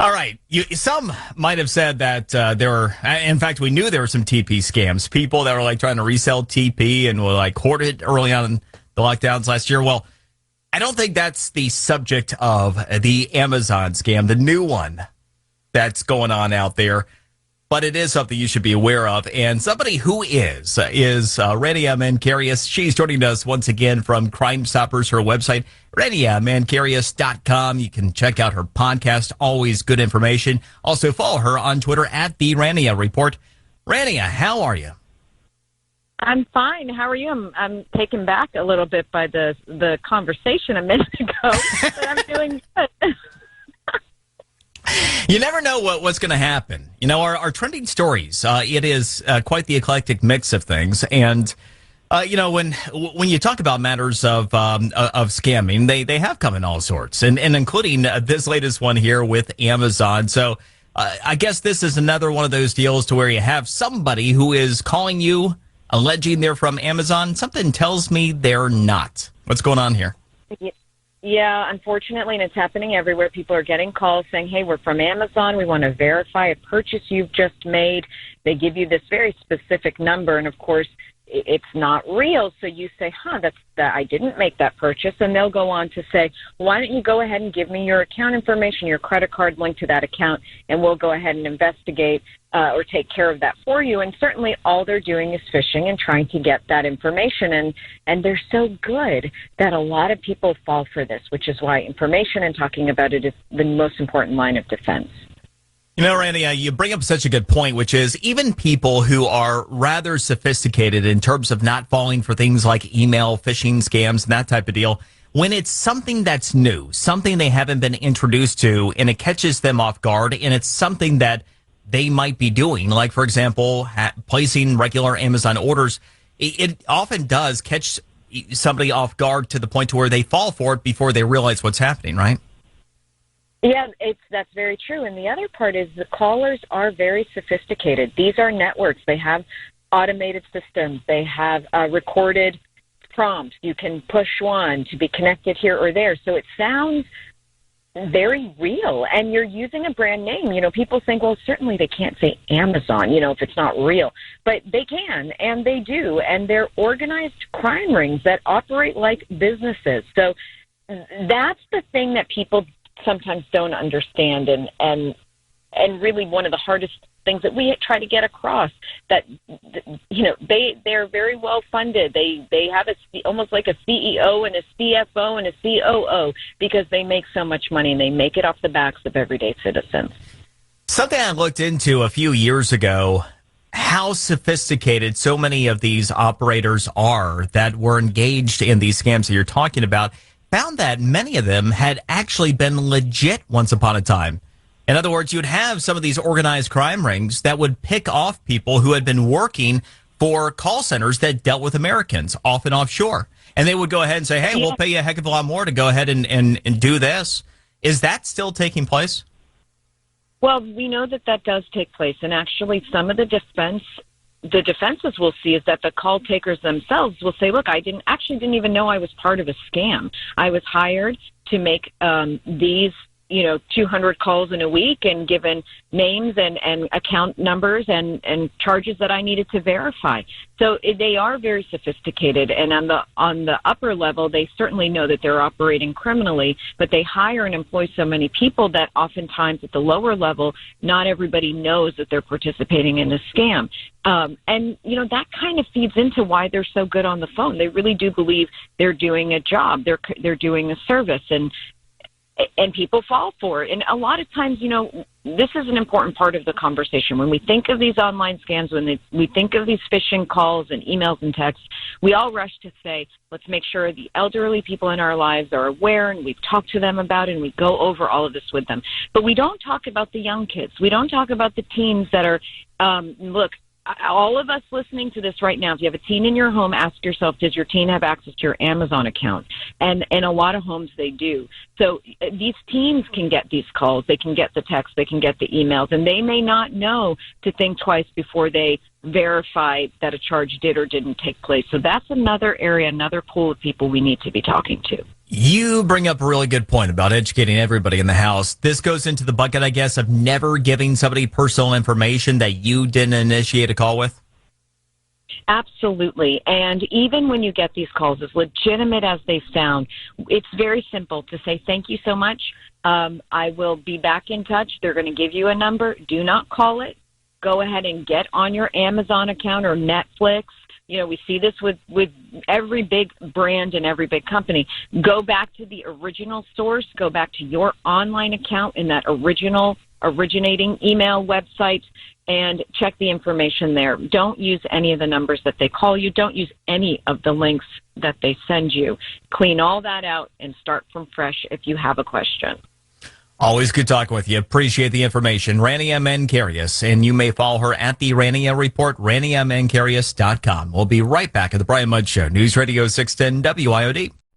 All right. Some might have said that there were, in fact, we knew there were some TP scams. People that were like trying to resell TP and were like hoard it early on in the lockdowns last year. Well, I don't think that's the subject of the Amazon scam, the new one that's going on out there. But it is something you should be aware of. And somebody who is Rania Mankarious. She's joining us once again from Crime Stoppers, her website, RaniaMankarious.com. You can check out her podcast, always good information. Also follow her on Twitter at The Rania Report. Rania, how are you? I'm fine. How are you? I'm taken back a little bit by the conversation a minute ago, but I'm doing good. You never know what's going to happen. You know, our trending stories, it is quite the eclectic mix of things. And, you know, when you talk about matters of scamming, they have come in all sorts, and including this latest one here with Amazon. So I guess this is another one of those deals to where you have somebody who is calling you, alleging they're from Amazon. Something tells me they're not. What's going on here? Yeah, unfortunately, and it's happening everywhere. People are getting calls saying, hey, we're from Amazon. We want to verify a purchase you've just made. They give you this very specific number, and, of course, it's not real. So you say, I didn't make that purchase. And they'll go on to say, why don't you go ahead and give me your account information, your credit card link to that account, and we'll go ahead and investigate or take care of that for you. And certainly all they're doing is phishing and trying to get that information. And they're so good that a lot of people fall for this, which is why information and talking about it is the most important line of defense. You know, Randy, you bring up such a good point, which is even people who are rather sophisticated in terms of not falling for things like email phishing scams and that type of deal, when it's something that's new, something they haven't been introduced to, and it catches them off guard, and it's something that they might be doing, like, for example, placing regular Amazon orders, it often does catch somebody off guard to the point to where they fall for it before they realize what's happening, right? Yeah, that's very true. And the other part is the callers are very sophisticated. These are networks. They have automated systems. They have recorded prompts. You can push one to be connected here or there. So it sounds very real. And you're using a brand name. You know, people think, well, certainly they can't say Amazon, you know, if it's not real. But they can, and they do. And they're organized crime rings that operate like businesses. So that's the thing that people sometimes don't understand, and really one of the hardest things that we try to get across, that, you know, they're very well funded. They have almost like a CEO and a CFO and a COO because they make so much money, and they make it off the backs of everyday citizens. Something I looked into a few years ago, how sophisticated so many of these operators are that were engaged in these scams that you're talking about, found that many of them had actually been legit once upon a time. In other words, you'd have some of these organized crime rings that would pick off people who had been working for call centers that dealt with Americans, often offshore. And they would go ahead and say, hey, we'll pay you a heck of a lot more to go ahead and do this. Is that still taking place? Well, we know that does take place. And actually, some of the defenses we'll see is that the call takers themselves will say, look, I didn't even know I was part of a scam. I was hired to make these 200 calls in a week and given names and account numbers and charges that I needed to verify. So they are very sophisticated, and on the upper level, they certainly know that they're operating criminally, but they hire and employ so many people that oftentimes at the lower level, not everybody knows that they're participating in a scam. And, you know, that kind of feeds into why they're so good on the phone. They really do believe they're doing a job. They're doing a service, and people fall for it. And a lot of times, you know, this is an important part of the conversation. When we think of these online scams, we think of these phishing calls and emails and texts, we all rush to say, let's make sure the elderly people in our lives are aware, and we've talked to them about it, and we go over all of this with them. But we don't talk about the young kids. We don't talk about the teens that are, look, all of us listening to this right now, if you have a teen in your home, ask yourself, does your teen have access to your Amazon account? And in a lot of homes, they do. So these teens can get these calls. They can get the texts. They can get the emails. And they may not know to think twice before they verify that a charge did or didn't take place. So that's another area, another pool of people we need to be talking to. You bring up a really good point about educating everybody in the house. This goes into the bucket, I guess, of never giving somebody personal information that you didn't initiate a call with. Absolutely. And even when you get these calls, as legitimate as they sound, it's very simple to say, thank you so much. I will be back in touch. They're going to give you a number. Do not call it. Go ahead and get on your Amazon account or Netflix. You know, we see this with every big brand and every big company. Go back to the original source. Go back to your online account in that original originating email website and check the information there. Don't use any of the numbers that they call you. Don't use any of the links that they send you. Clean all that out and start from fresh if you have a question. Always good talking with you. Appreciate the information. Rania Mankarious, and you may follow her at the Rania Report, RaniaMankarious.com. We'll be right back at the Brian Mudd Show, News Radio 610 WIOD.